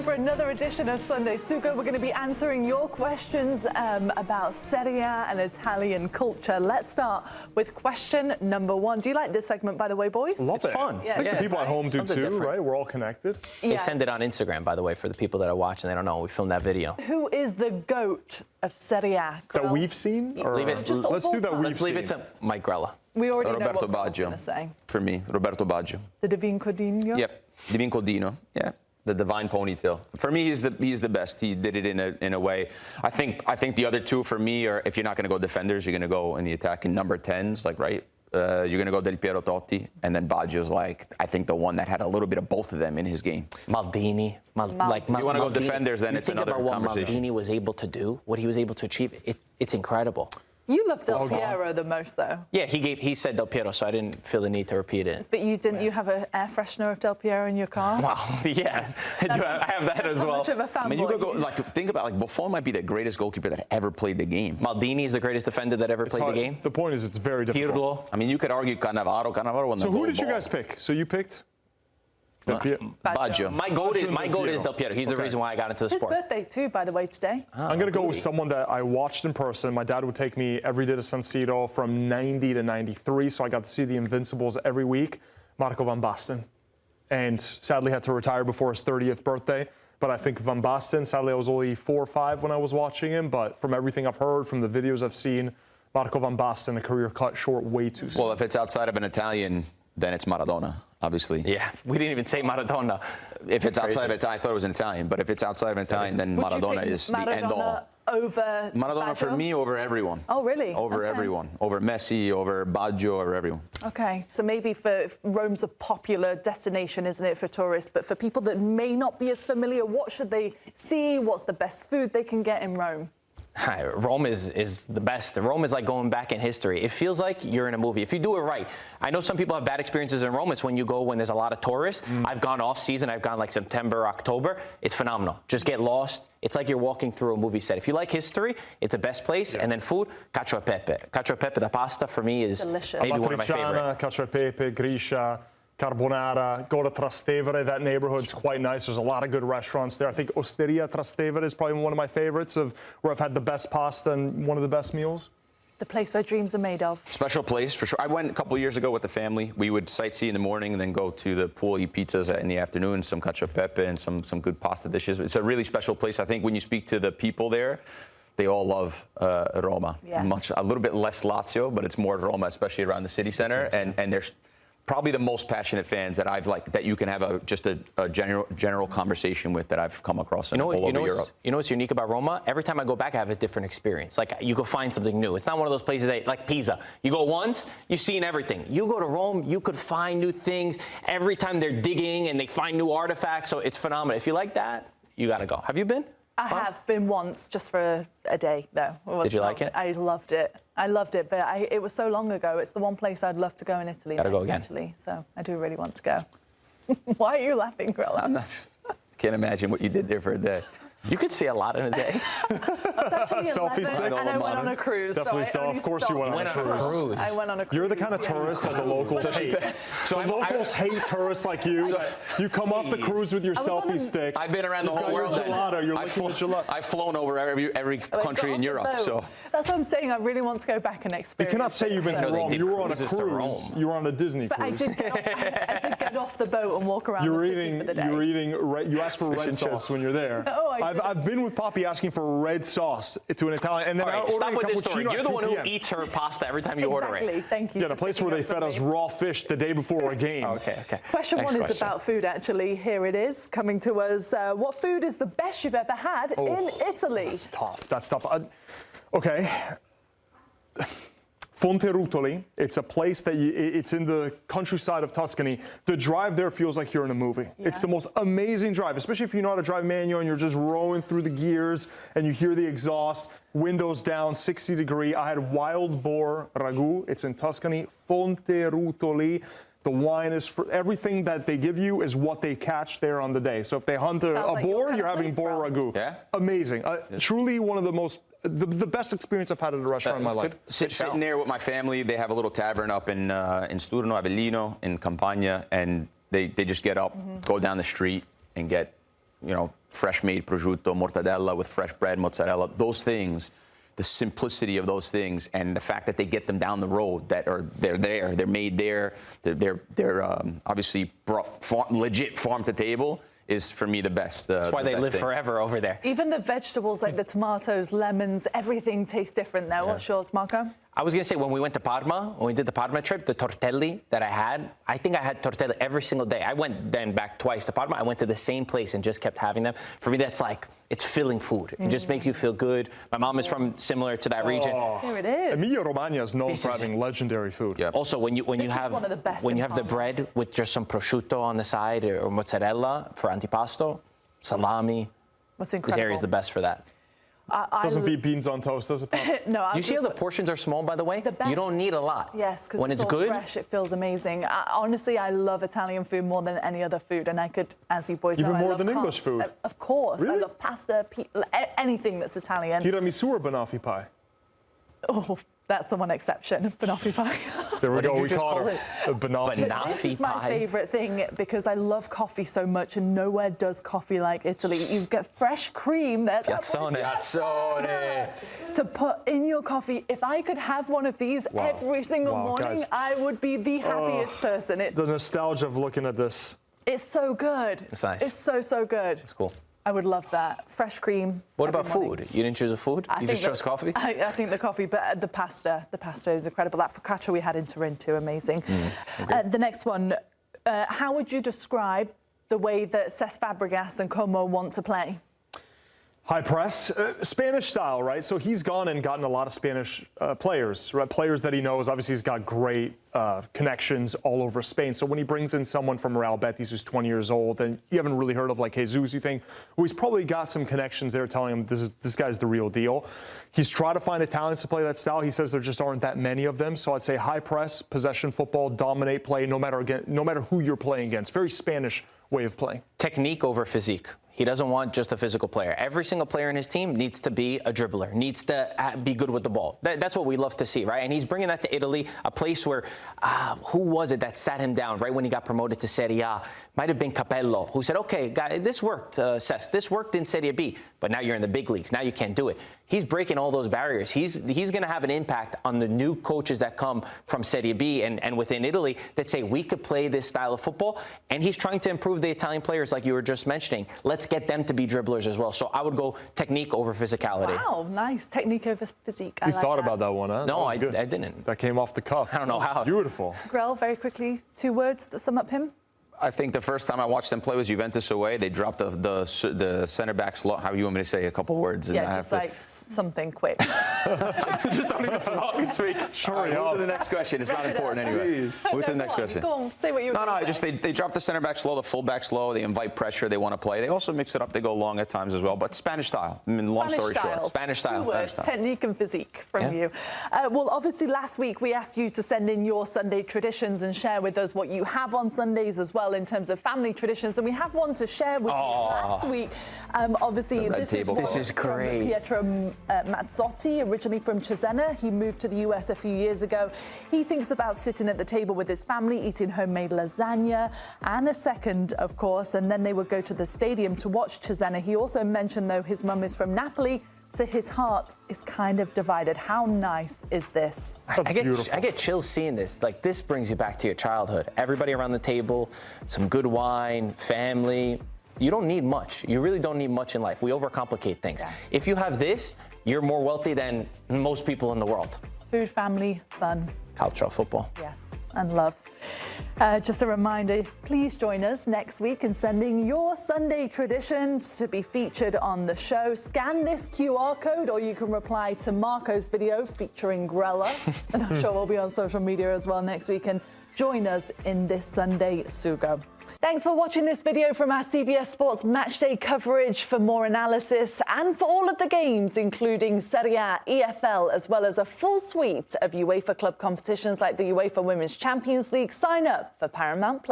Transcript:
for another edition of Sunday Sugo. We're going to be answering your questions about Serie A and Italian culture. Let's start with question number one. Do you like this segment, by the way, boys? Love it. It's fun. I think the people at home do too, different. right? We're all connected. They send it on Instagram, by the way, for the people that are watching. They don't know. We filmed that video. Who is the GOAT of Serie A? That we've seen? Or Leave it. Let's do that we've Let's seen. leave it to Mike Grella. We already Roberto know what Baggio. Bill's going to say. For me, Roberto Baggio. The Divine Codino? Yep, Divine Codino. Yeah, the divine ponytail. For me, he's the best. He did it in a way. I think the other two for me are, if you're not going to go defenders, you're going to go in the attacking number 10s, like right. You're going to go Del Piero, Totti, and then Baggio's like, I think the one that had a little bit of both of them in his game. Maldini. If you want to go defenders, then it's another conversation. What Maldini was able to do, what he was able to achieve, it's incredible. You love Del Piero the most, though. Yeah, he said Del Piero, so I didn't feel the need to repeat it. But you didn't. You have an air freshener of Del Piero in your car? Wow. Yeah, I have that as well. Much of a fanboy. I mean, you could go think about Buffon might be the greatest goalkeeper that ever played the game. Maldini is the greatest defender that ever played the game. The point is, it's very difficult. Pirlo. I mean, you could argue Cannavaro won the So who did you ball. guys pick? So you picked? Baggio. My goat is Del Piero. He's the reason why I got into the His sport. birthday too, by the way, today. I'm going to go with someone that I watched in person. My dad would take me every day to San Siro from 90 to 93, so I got to see the Invincibles every week. Marco van Basten. And sadly had to retire before his 30th birthday. But I think Van Basten, sadly I was only 4 or 5 when I was watching him, but from everything I've heard, from the videos I've seen, Marco van Basten, a career cut short way too soon. Well, if it's outside of an Italian, then it's Maradona, obviously. Yeah, we didn't even say Maradona. If it's outside of Italian, I thought it was an Italian, but if it's outside of an Italian, then Would you Maradona pick is the end all. Over Maradona for Baggio? me over everyone. Oh, really? Over Okay. everyone. Over Messi, over Baggio, over everyone. Okay, so maybe Rome's a popular destination, isn't it, for tourists? But for people that may not be as familiar, what should they see? What's the best food they can get in Rome? Rome is the best. Rome is like going back in history. It feels like you're in a movie. If you do it right. I know some people have bad experiences in Rome. It's when you go when there's a lot of tourists. I've gone off season. I've gone like September, October. It's phenomenal. Just get lost. It's like you're walking through a movie set. If you like history, it's the best place. And then food, cacio e pepe. Cacio e pepe, the pasta for me is delicious. maybe one of my favorite. Cacio e pepe, Grisha, Carbonara, go to Trastevere. That neighborhood's quite nice. There's a lot of good restaurants there. I think Osteria Trastevere is probably one of my favorites of where I've had the best pasta and one of the best meals. The place where dreams are made of. Special place for sure. I went a couple of years ago with the family. We would sightsee in the morning and then go to the pool, eat pizzas in the afternoon, some cacio e pepe and some good pasta dishes. It's a really special place. I think when you speak to the people there, they all love Roma. Yeah. A little bit less Lazio, but it's more Roma, especially around the city center. And there's probably the most passionate fans that I've that you can have a general conversation with that I've come across all over Europe. You know what's unique about Roma? Every time I go back, I have a different experience. Like you go find something new. It's not one of those places like Pisa. You go once, you've seen everything. You go to Rome, you could find new things. Every time they're digging and they find new artifacts, so it's phenomenal. If you like that, you got to go. Have you been? I have been once, just for a day, though. Did you like it? I loved it. I loved it, but it was so long ago. It's the one place I'd love to go in Italy. Gotta go again. Actually, so I do really want to go. Why are you laughing, Grella? Can't imagine what you did there for a day. You could see a lot in a day. Selfie stick. And I went on a cruise. Definitely so. Of course you went on a cruise. I went on a cruise. You're the kind of tourist that the locals hate. So the locals hate tourists like you. You come off the cruise with your selfie stick. I've been around the whole world. You're licking the gelato. I've flown over every country in Europe. So that's what I'm saying. I really want to go back and experience. You cannot say you've been to Rome. You were on a cruise. You were on a Disney cruise. But I did get off the boat and walk around the city for the day. You asked for red sauce when you're there. No, I've been with Poppy asking for red sauce to an Italian, and then All right, stop with this story. You're the one who PM. eats her pasta every time you order it. Exactly. Thank you. Yeah, the place where they fed us raw fish the day before a game. Okay. Question Next one is question. about food, actually. Here it is, coming to us. What food is the best you've ever had in Italy? That's tough. Okay. Fonterutoli, it's a place that it's in the countryside of Tuscany. The drive there feels like you're in a movie. Yeah. It's the most amazing drive, especially if you know how to drive manual and you're just rolling through the gears and you hear the exhaust, windows down, 60 degree. I had wild boar ragu. It's in Tuscany. Fonterutoli. The wine is for everything that they give you is what they catch there on the day. So if they hunt a boar, you're having boar ragu. Yeah. Amazing. Truly one of the best experience I've had at a restaurant in my life. Sitting there with my family, they have a little tavern up in Sturno, Avellino, in Campania, and they just get up, go down the street, and get fresh made prosciutto, mortadella with fresh bread, mozzarella, those things, the simplicity of those things, and the fact that they get them down the road, they're made there, they're obviously brought legit farm to table, is for me the best. That's why they live forever over there. Even the vegetables like the tomatoes, lemons, everything tastes different there. What's yours, Marco? I was going to say, when we went to Parma, when we did the Parma trip, the tortelli that I think I had tortelli every single day. I went then back twice to Parma. I went to the same place and just kept having them. For me, that's like, it's filling food. It just makes you feel good. My mom is from similar to that region. Here it is. Emilia-Romagna is known for having legendary food. Yeah. Also, when you have one of the best when you in have the Parma. bread with just some prosciutto on the side or mozzarella for antipasto, salami, What's this incredible? area is the best for that. Doesn't beat beans on toast, does it? Pop? No, Do you see how the portions are small, by the way? The best. You don't need a lot. Yes, because when it's it's all good, fresh, it feels amazing. Honestly, I love Italian food more than any other food, and I could, as you boys know, Even I more love than carbs. English food? Of course, I Really? love pasta, anything that's Italian. Tiramisu or banoffee pie? Oh, that's the one exception, banoffee pie. There we What did go. you We just caught call her. it? A banoffee. This is my pie. favorite thing because I love coffee so much, and nowhere does coffee like Italy. You get fresh cream. There's that word. Piazzone. To put in your coffee. If I could have one of these every single Wow, morning, guys. I would be the happiest person. The nostalgia of looking at this. It's so good. It's nice. It's so good. It's cool. I would love that. Fresh cream. What every about morning. food? You didn't choose a food? You just chose coffee? I think the coffee, but the pasta is incredible. That focaccia we had in Turin, amazing. The next one, how would you describe the way that Cesc Fàbregas and Como want to play? High press, Spanish style, right? So he's gone and gotten a lot of Spanish players, right? Players that he knows. Obviously, he's got great connections all over Spain. So when he brings in someone from Real Betis who's 20 years old, and you haven't really heard of like Jesus, you think, well, he's probably got some connections there telling him this guy's the real deal. He's tried to find Italians to play that style. He says there just aren't that many of them. So I'd say high press, possession football, dominate play, no matter who you're playing against. Very Spanish way of playing. Technique over physique. He doesn't want just a physical player. Every single player in his team needs to be a dribbler, needs to be good with the ball. That's what we love to see, right? And he's bringing that to Italy, a place where, who was it that sat him down right when he got promoted to Serie A? Might have been Capello, who said, okay, guy, this worked, Cesc. This worked in Serie B, but now you're in the big leagues. Now you can't do it. He's breaking all those barriers. He's going to have an impact on the new coaches that come from Serie B and within Italy that say we could play this style of football. And he's trying to improve the Italian players like you were just mentioning. Let's get them to be dribblers as well. So I would go technique over physicality. Wow, nice. Technique over physique. You thought about that one, huh? No, That was good. I didn't. That came off the cuff. I don't know how. Beautiful. Grell, very quickly, 2 words to sum up him. I think the first time I watched them play was Juventus away. They dropped the center backs low. How do you want me to say a couple words? And I Yeah, have just to, like something quick. just don't even talk this week. Sorry, Move to the next question. It's not important anyway. Move to the next question. Go on, say what you were No, gonna just say. they drop the center backs low, the full backs low. They invite pressure. They want to play. They also mix it up. They go long at times as well. But Spanish style. I mean, long story short. Spanish style. 2 words, style. technique and physique from you. Well, obviously, last week we asked you to send in your Sunday traditions and share with us what you have on Sundays as well in terms of family traditions. And we have one to share with you last week. Obviously, The red this table. is, This is from great. Pietro Mazzoti, originally from Cesena. He moved to the US a few years ago. He thinks about sitting at the table with his family, eating homemade lasagna and a second, of course, and then they would go to the stadium to watch Cesena. He also mentioned, though, his mum is from Napoli, so his heart is kind of divided. How nice is this? That's beautiful. I get chills seeing this. Like, this brings you back to your childhood. Everybody around the table, some good wine, family. You don't need much. You really don't need much in life. We overcomplicate things. Yeah. If you have this, you're more wealthy than most people in the world. Food, family, fun. Culture, football. Yes, and love. Just a reminder, please join us next week in sending your Sunday traditions to be featured on the show. Scan this QR code or you can reply to Marco's video featuring Grella. And I'm sure we'll be on social media as well next week. And join us in this Sunday Sugo. Thanks for watching this video from our CBS Sports Matchday coverage. For more analysis and for all of the games, including Serie A, EFL, as well as a full suite of UEFA club competitions like the UEFA Women's Champions League, sign up for Paramount+.